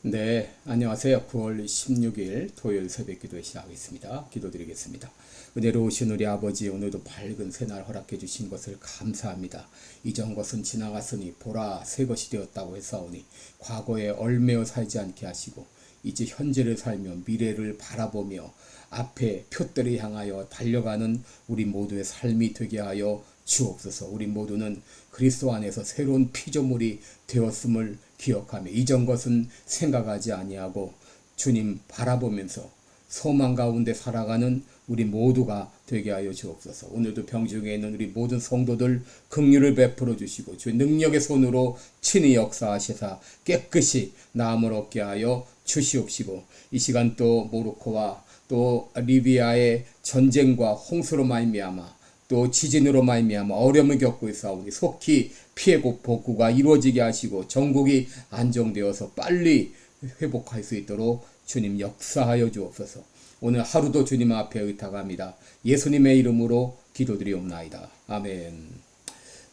네, 안녕하세요. 9월 16일 토요일 새벽 기도 시작하겠습니다. 기도드리겠습니다. 은혜로우신 우리 아버지, 오늘도 밝은 새날 허락해 주신 것을 감사합니다. 이전 것은 지나갔으니 보라 새 것이 되었다고 했사오니 과거에 얽매여 살지 않게 하시고 이제 현재를 살며 미래를 바라보며 앞에 표대를 향하여 달려가는 우리 모두의 삶이 되게 하여 주옵소서. 우리 모두는 그리스도 안에서 새로운 피조물이 되었음을 기억하며 이전 것은 생각하지 아니하고 주님 바라보면서 소망 가운데 살아가는 우리 모두가 되게 하여 주옵소서. 오늘도 병중에 있는 우리 모든 성도들 긍휼을 베풀어 주시고 주의 능력의 손으로 친히 역사하시사 깨끗이 나음을 얻게 하여 주시옵시고, 이 시간 또 모로코와 또 리비아의 전쟁과 홍수로 말미암아 또 지진으로 말미암아 어려움을 겪고 있사오니 속히 피해 복구가 이루어지게 하시고 전국이 안정되어서 빨리 회복할 수 있도록 주님 역사하여 주옵소서. 오늘 하루도 주님 앞에 의탁합니다. 예수님의 이름으로 기도드리옵나이다. 아멘.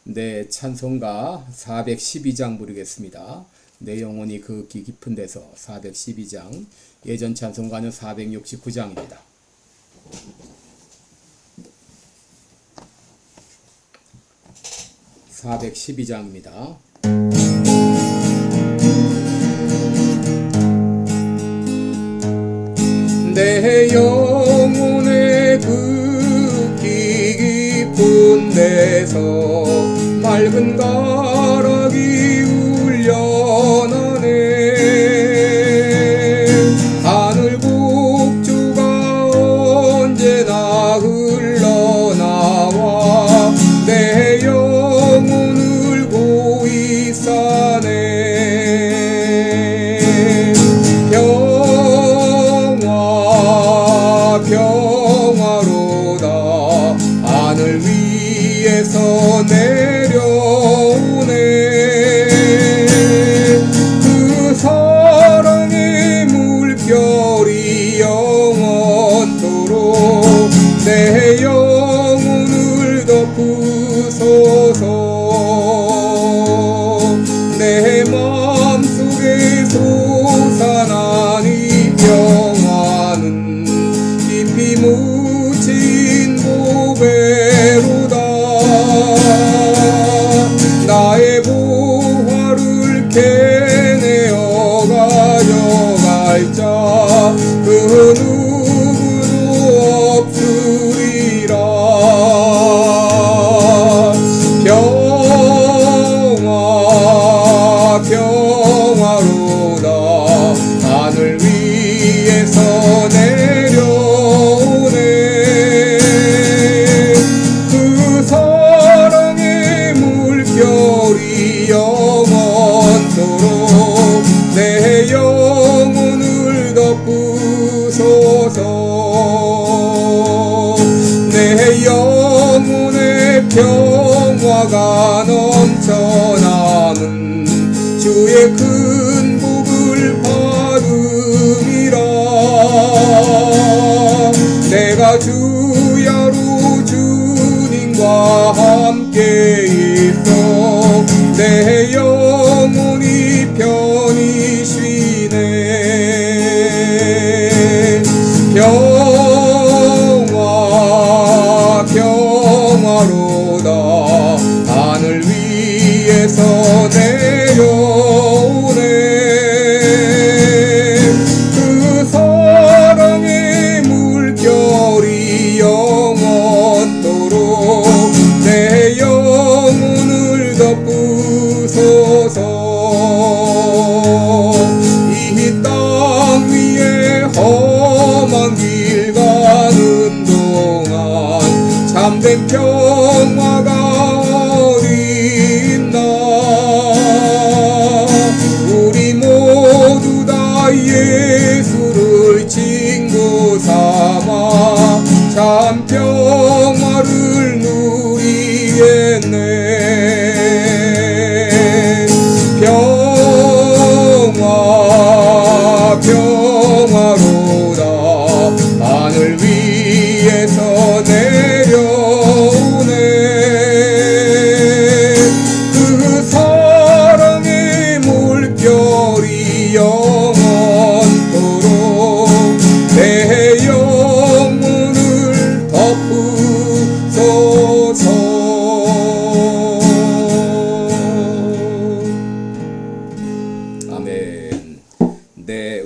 네, 찬송가 412장 부르겠습니다. 내 영혼이 그 깊은 데서 412장, 예전 찬송가는 469장입니다. 412장입니다. 내 영혼의 그 깊은 데서 맑은 가락이 울려나네. 하늘 곡주가 언제나 흘러나와 내 영혼을 고이 싸네. 평화로다 하늘 위에서 내려오네. 그 사랑의 물결이 영원토록 내 영혼을 덮으소서. 내 마음속에 솟아난 이 평화는 깊이 묻힌 보배로다. 나의 보화를 캐내어 가져갈 자 그 누구도 없으리라. 평화로다 하늘 위에서 내려오네. 그 사랑의 물결이 영원토록 내 영혼을 덮으소서. 내 영혼의 평화가 넘쳐남은 주의 큰 복을 받음이라. 내가 주야로 주님과 함께 있어 내 영혼이 편히 쉬네. 평화로다 하늘 위에서 내려오네. 그 사랑의 물결이 영원토록 내 영혼을 덮으소서. 이 땅 위에 험한 길 가는 동안 참된 평화가 어디 있나. 우리 모두 다 예수를 친구 삼아 참 평화를 누리겠네. 평화로다 하늘 위에서 내려오네. 그 사랑의 물결이 영원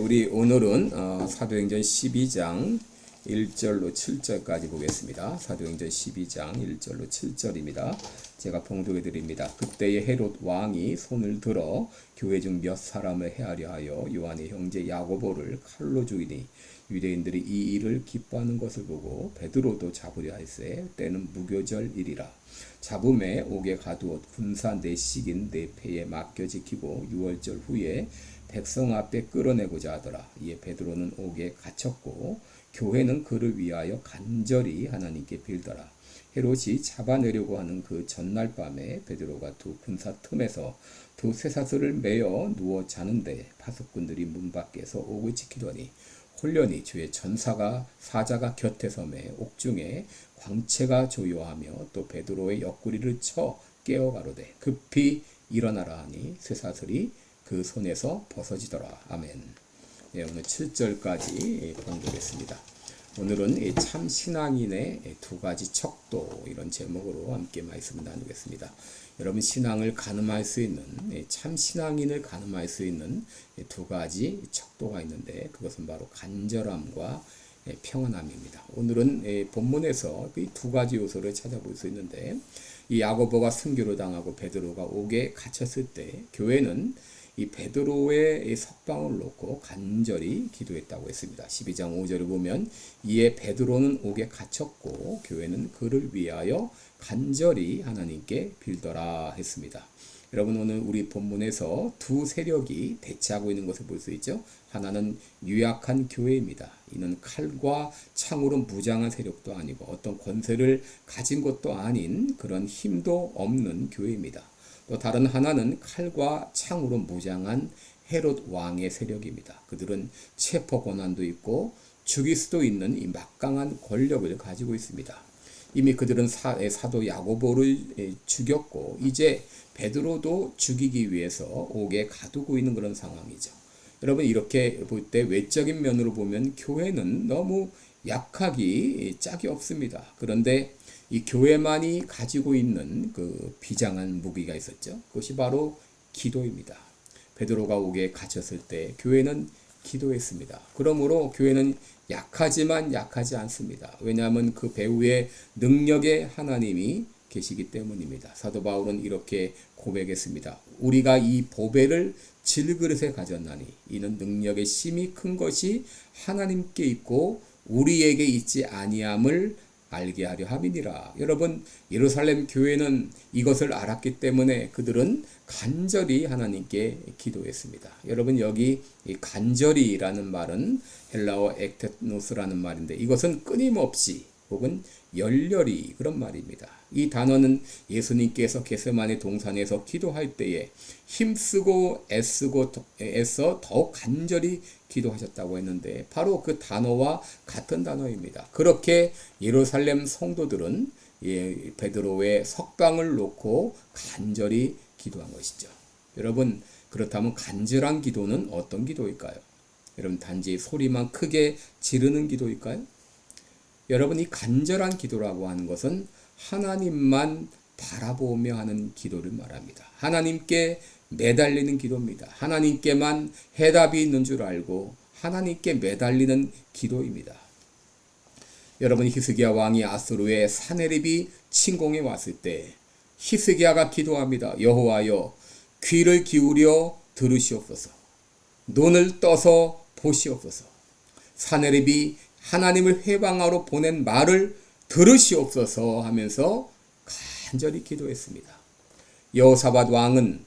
우리 오늘은 사도행전 12장 1절로 7절까지 보겠습니다. 사도행전 12장 1절로 7절입니다. 제가 봉독해 드립니다. 그때에 헤롯 왕이 손을 들어 교회 중 몇 사람을 해하려 하여 요한의 형제 야고보를 칼로 죽이니 유대인들이 이 일을 기뻐하는 것을 보고 베드로도 잡으려 할세 때는 무교절이리라. 잡음에 옥에 가두어 군사 내식인 내 패에 맡겨 지키고 6월절 후에 백성 앞에 끌어내고자 하더라. 이에 베드로는 옥에 갇혔고 교회는 그를 위하여 간절히 하나님께 빌더라. 헤롯이 잡아내려고 하는 그 전날 밤에 베드로가 두 군사 틈에서 두 쇠사슬을 매어 누워 자는데 파수꾼들이 문 밖에서 옥을 지키더니 홀련히 주의 사자가 곁에 섬에 옥중에 광채가 조요하며 또 베드로의 옆구리를 쳐 깨어 가로되 급히 일어나라 하니 쇠사슬이 그 손에서 벗어지더라. 아멘. 네, 오늘 7절까지 봉독했습니다. 오늘은 참 신앙인의 두 가지 척도 이런 제목으로 함께 말씀을 나누겠습니다. 여러분 신앙을 가늠할 수 있는 참 신앙인을 가늠할 수 있는 두 가지 척도가 있는데 그것은 바로 간절함과 평안함입니다. 오늘은 본문에서 이 두 가지 요소를 찾아볼 수 있는데 이 야고보가 순교를 당하고 베드로가 옥에 갇혔을 때 교회는 이 베드로의 석방을 놓고 간절히 기도했다고 했습니다. 12장 5절을 보면 이에 베드로는 옥에 갇혔고 교회는 그를 위하여 간절히 하나님께 빌더라 했습니다. 여러분 오늘 우리 본문에서 두 세력이 대치하고 있는 것을 볼 수 있죠. 하나는 유약한 교회입니다. 이는 칼과 창으로 무장한 세력도 아니고 어떤 권세를 가진 것도 아닌 그런 힘도 없는 교회입니다. 또 다른 하나는 칼과 창으로 무장한 헤롯 왕의 세력입니다. 그들은 체포 권한도 있고 죽일 수도 있는 이 막강한 권력을 가지고 있습니다. 이미 그들은 사도 야고보를 죽였고 이제 베드로도 죽이기 위해서 옥에 가두고 있는 그런 상황이죠. 여러분 이렇게 볼 때 외적인 면으로 보면 교회는 너무 약하기 짝이 없습니다. 그런데 이 교회만이 가지고 있는 그 비장한 무기가 있었죠. 그것이 바로 기도입니다. 베드로가 옥에 갇혔을 때 교회는 기도했습니다. 그러므로 교회는 약하지만 약하지 않습니다. 왜냐하면 그 배후에 능력의 하나님이 계시기 때문입니다. 사도 바울은 이렇게 고백했습니다. 우리가 이 보배를 질그릇에 가졌나니 이는 능력의 심히 큰 것이 하나님께 있고 우리에게 있지 아니함을 알게 하려 함이니라. 여러분 예루살렘 교회는 이것을 알았기 때문에 그들은 간절히 하나님께 기도했습니다. 여러분 여기 이 간절히라는 말은 헬라어 ekte노스라는 말인데 이것은 끊임없이 혹은 열렬히 그런 말입니다. 이 단어는 예수님께서 겟세마네 동산에서 기도할 때에 힘쓰고 애써 더욱 간절히 기도하셨다고 했는데 바로 그 단어와 같은 단어입니다. 그렇게 예루살렘 성도들은 베드로의 석방을 놓고 간절히 기도한 것이죠. 여러분 그렇다면 간절한 기도는 어떤 기도일까요? 여러분 단지 소리만 크게 지르는 기도일까요? 여러분 이 간절한 기도라고 하는 것은 하나님만 바라보며 하는 기도를 말합니다. 하나님께 매달리는 기도입니다. 하나님께만 해답이 있는 줄 알고 하나님께 매달리는 기도입니다. 여러분 히스기야 왕이 아수르의 사네립이 침공해 왔을 때 히스기야가 기도합니다. 여호와여 귀를 기울여 들으시옵소서. 눈을 떠서 보시옵소서. 사네립이 하나님을 회방하러 보낸 말을 들으시옵소서 하면서 간절히 기도했습니다. 여호사밧 왕은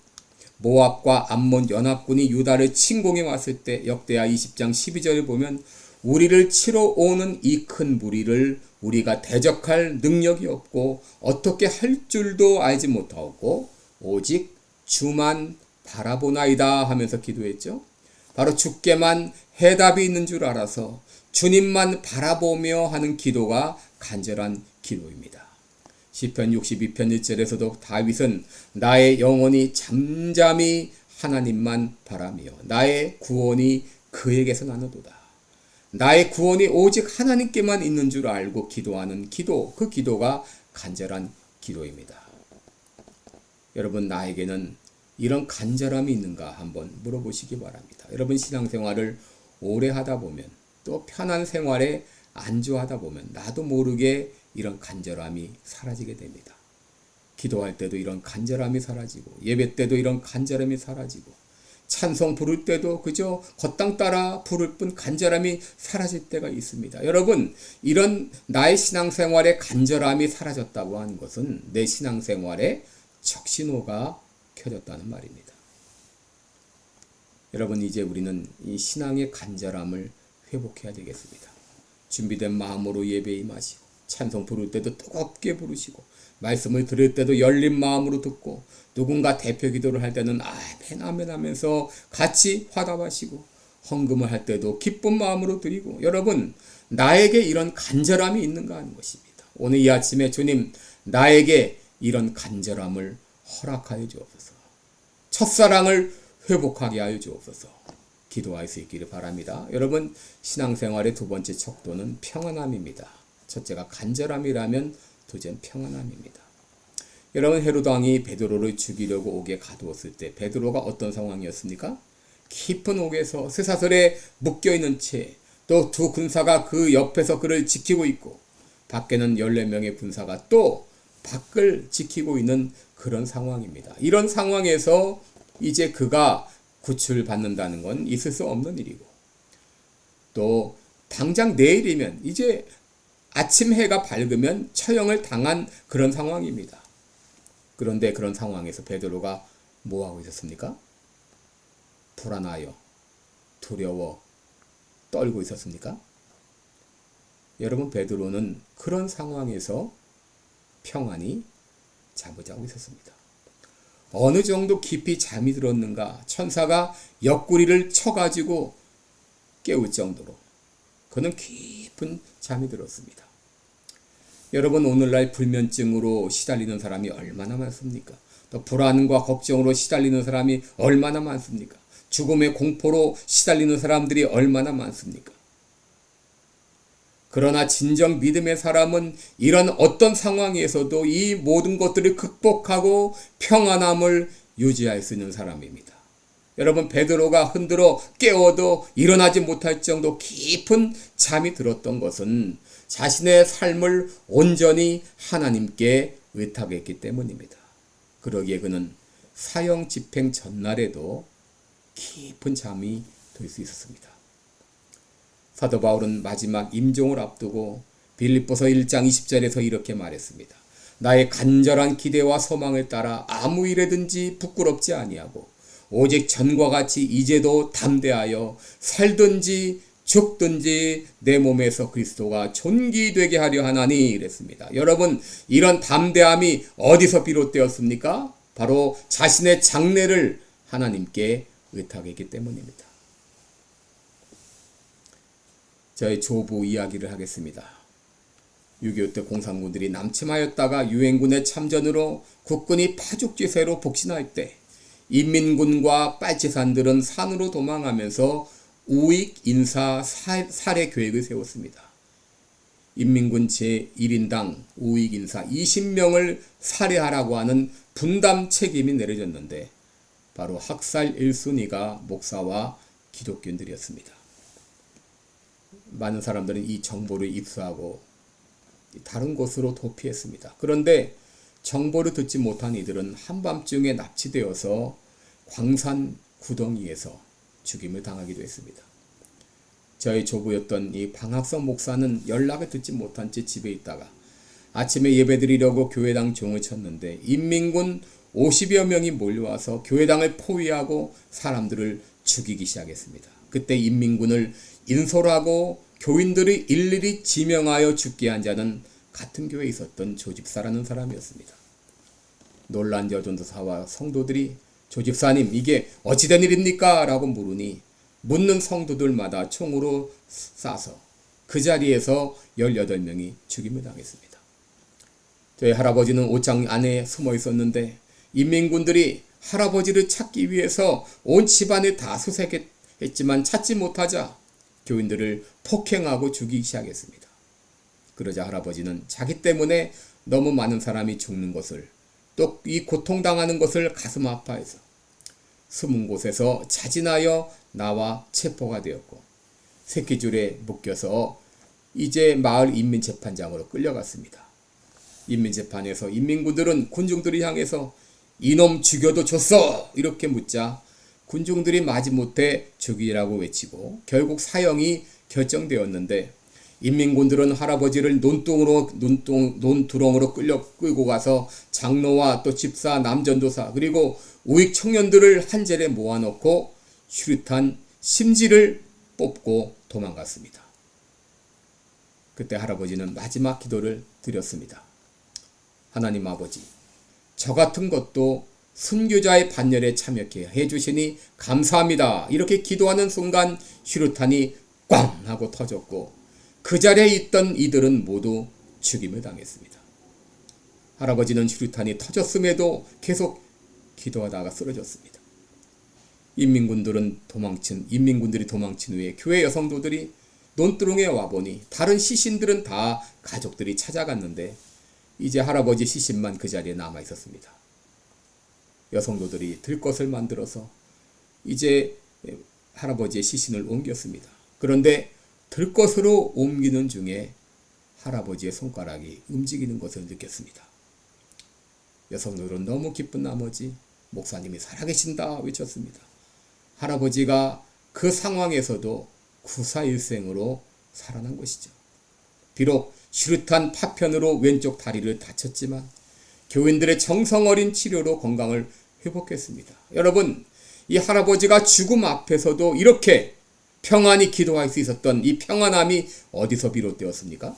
모압과 암몬 연합군이 유다를 침공해 왔을 때 역대하 20장 12절을 보면 우리를 치러 오는 이 큰 무리를 우리가 대적할 능력이 없고 어떻게 할 줄도 알지 못하고 오직 주만 바라보나이다 하면서 기도했죠. 바로 주께만 해답이 있는 줄 알아서 주님만 바라보며 하는 기도가 간절한 기도입니다. 시편 62편 1절에서도 다윗은 나의 영혼이 잠잠히 하나님만 바라며 나의 구원이 그에게서 나누도다. 나의 구원이 오직 하나님께만 있는 줄 알고 기도하는 기도, 그 기도가 간절한 기도입니다. 여러분 나에게는 이런 간절함이 있는가 한번 물어보시기 바랍니다. 여러분 신앙생활을 오래 하다 보면 또 편한 생활에 안주하다 보면 나도 모르게 이런 간절함이 사라지게 됩니다. 기도할 때도 이런 간절함이 사라지고 예배 때도 이런 간절함이 사라지고 찬송 부를 때도 그저 겉당 따라 부를 뿐 간절함이 사라질 때가 있습니다. 여러분, 이런 나의 신앙생활의 간절함이 사라졌다고 하는 것은 내 신앙생활에 적신호가 켜졌다는 말입니다. 여러분, 이제 우리는 이 신앙의 간절함을 회복해야 되겠습니다. 준비된 마음으로 예배에 임하시고 찬송 부를 때도 뜨겁게 부르시고 말씀을 들을 때도 열린 마음으로 듣고 누군가 대표 기도를 할 때는 아멘 아멘 하면서 같이 화답하시고 헌금을 할 때도 기쁜 마음으로 드리고 여러분 나에게 이런 간절함이 있는가 하는 것입니다. 오늘 이 아침에 주님 나에게 이런 간절함을 허락하여 주옵소서. 첫사랑을 회복하게 하여 주옵소서. 기도할 수 있기를 바랍니다. 여러분 신앙생활의 두 번째 척도는 평안함입니다. 첫째가 간절함이라면 둘째는 평안함입니다. 여러분 헤롯 왕이 베드로를 죽이려고 옥에 가두었을 때 베드로가 어떤 상황이었습니까? 깊은 옥에서 쇠사슬에 묶여있는 채 또 두 군사가 그 옆에서 그를 지키고 있고 밖에는 14명의 군사가 또 밖을 지키고 있는 그런 상황입니다. 이런 상황에서 이제 그가 구출받는다는 건 있을 수 없는 일이고 또 당장 내일이면 이제 아침 해가 밝으면 처형을 당한 그런 상황입니다. 그런데 그런 상황에서 베드로가 뭐하고 있었습니까? 불안하여 두려워 떨고 있었습니까? 여러분 베드로는 그런 상황에서 평안히 잠을 자고 있었습니다. 어느 정도 깊이 잠이 들었는가 천사가 옆구리를 쳐가지고 깨울 정도로 그는 깊은 잠이 들었습니다. 여러분 오늘날 불면증으로 시달리는 사람이 얼마나 많습니까? 또 불안과 걱정으로 시달리는 사람이 얼마나 많습니까? 죽음의 공포로 시달리는 사람들이 얼마나 많습니까? 그러나 진정 믿음의 사람은 이런 어떤 상황에서도 이 모든 것들을 극복하고 평안함을 유지할 수 있는 사람입니다. 여러분 베드로가 흔들어 깨워도 일어나지 못할 정도 깊은 잠이 들었던 것은 자신의 삶을 온전히 하나님께 의탁했기 때문입니다. 그러기에 그는 사형 집행 전날에도 깊은 잠이 들 수 있었습니다. 사도 바울은 마지막 임종을 앞두고 빌립보서 1장 20절에서 이렇게 말했습니다. 나의 간절한 기대와 소망을 따라 아무 일에든지 부끄럽지 아니하고 오직 전과 같이 이제도 담대하여 살든지 죽든지 내 몸에서 그리스도가 존귀되게 하려 하나니 이랬습니다. 여러분 이런 담대함이 어디서 비롯되었습니까? 바로 자신의 장래를 하나님께 의탁했기 때문입니다. 저의 조부 이야기를 하겠습니다. 6.25 때 공산군들이 남침하였다가 유엔군의 참전으로 국군이 파죽지세로 복신할 때 인민군과 빨치산들은 산으로 도망하면서 우익 인사 살해 계획을 세웠습니다. 인민군 제1인당 우익 인사 20명을 살해하라고 하는 분담 책임이 내려졌는데 바로 학살 1순위가 목사와 기독교인들이었습니다. 많은 사람들은 이 정보를 입수하고 다른 곳으로 도피했습니다. 그런데 정보를 듣지 못한 이들은 한밤중에 납치되어서 광산 구덩이에서 죽임을 당하기도 했습니다. 저희 조부였던 이 방학성 목사는 연락을 듣지 못한 채 집에 있다가 아침에 예배드리려고 교회당 종을 쳤는데 인민군 50여 명이 몰려와서 교회당을 포위하고 사람들을 죽이기 시작했습니다. 그때 인민군을 인솔하고 교인들이 일일이 지명하여 죽게 한 자는 같은 교회에 있었던 조집사라는 사람이었습니다. 놀란 여전도사와 성도들이 조집사님 이게 어찌된 일입니까? 라고 물으니 묻는 성도들마다 총으로 쏴서 그 자리에서 18명이 죽임을 당했습니다. 저희 할아버지는 옷장 안에 숨어 있었는데 인민군들이 할아버지를 찾기 위해서 온 집안을 다 수색했지만 찾지 못하자 교인들을 폭행하고 죽이기 시작했습니다. 그러자 할아버지는 자기 때문에 너무 많은 사람이 죽는 것을 또 이 고통당하는 것을 가슴 아파해서 숨은 곳에서 자진하여 나와 체포가 되었고 새끼줄에 묶여서 이제 마을 인민재판장으로 끌려갔습니다. 인민재판에서 인민군들은 군중들을 향해서 이놈 죽여도 좋소 이렇게 묻자 군중들이 마지못해 죽이라고 외치고 결국 사형이 결정되었는데 인민군들은 할아버지를 논두렁으로 끌고 가서 장로와 또 집사, 남전도사 그리고 우익 청년들을 한 자리에 모아놓고 수류탄 심지를 뽑고 도망갔습니다. 그때 할아버지는 마지막 기도를 드렸습니다. 하나님 아버지, 저 같은 것도 순교자의 반열에 참여케 해주시니 감사합니다. 이렇게 기도하는 순간 수류탄이 꽝 하고 터졌고 그 자리에 있던 이들은 모두 죽임을 당했습니다. 할아버지는 수류탄이 터졌음에도 계속 기도하다가 쓰러졌습니다. 인민군들이 도망친 후에 교회 여성도들이 논두렁에 와보니 다른 시신들은 다 가족들이 찾아갔는데 이제 할아버지 시신만 그 자리에 남아 있었습니다. 여성도들이 들것을 만들어서 이제 할아버지의 시신을 옮겼습니다. 그런데 들것으로 옮기는 중에 할아버지의 손가락이 움직이는 것을 느꼈습니다. 여성들은 너무 기쁜 나머지 목사님이 살아계신다 외쳤습니다. 할아버지가 그 상황에서도 구사일생으로 살아난 것이죠. 비록 수류탄 파편으로 왼쪽 다리를 다쳤지만 교인들의 정성어린 치료로 건강을 회복했습니다. 여러분, 이 할아버지가 죽음 앞에서도 이렇게 평안히 기도할 수 있었던 이 평안함이 어디서 비롯되었습니까?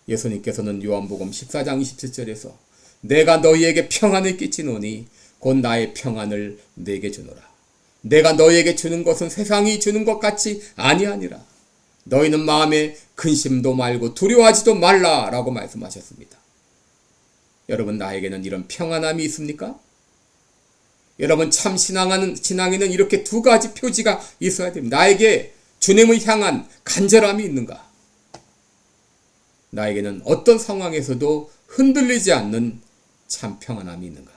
예수님께서는 요한복음 14장 27절에서 내가 너희에게 평안을 끼치노니 곧 나의 평안을 내게 주노라. 내가 너희에게 주는 것은 세상이 주는 것 같이 아니하니라. 너희는 마음에 근심도 말고 두려워하지도 말라라고 말씀하셨습니다. 여러분, 나에게는 이런 평안함이 있습니까? 여러분, 참 신앙에는 이렇게 두 가지 표지가 있어야 됩니다. 나에게 주님을 향한 간절함이 있는가? 나에게는 어떤 상황에서도 흔들리지 않는 참 평안함이 있는가?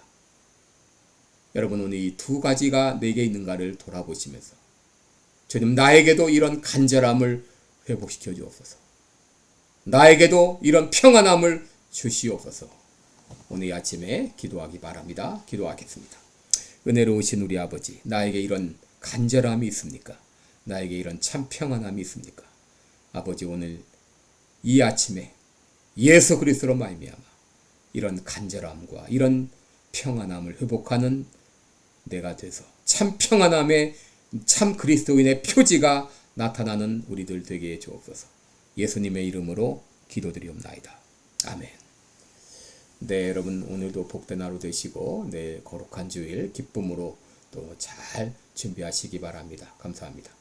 여러분, 오늘 이 두 가지가 내게 있는가를 돌아보시면서 주님, 나에게도 이런 간절함을 회복시켜 주옵소서. 나에게도 이런 평안함을 주시옵소서. 오늘 아침에 기도하기 바랍니다. 기도하겠습니다. 은혜로우신 우리 아버지, 나에게 이런 간절함이 있습니까? 나에게 이런 참 평안함이 있습니까? 아버지, 오늘 이 아침에 예수 그리스도로 말미암아 이런 간절함과 이런 평안함을 회복하는 내가 돼서 참 평안함의 참 그리스도인의 표지가 나타나는 우리들 되게 해 주옵소서. 예수님의 이름으로 기도드리옵나이다. 아멘. 네, 여러분, 오늘도 복된 하루 되시고 내일 거룩한 주일 기쁨으로 또 잘 준비하시기 바랍니다. 감사합니다.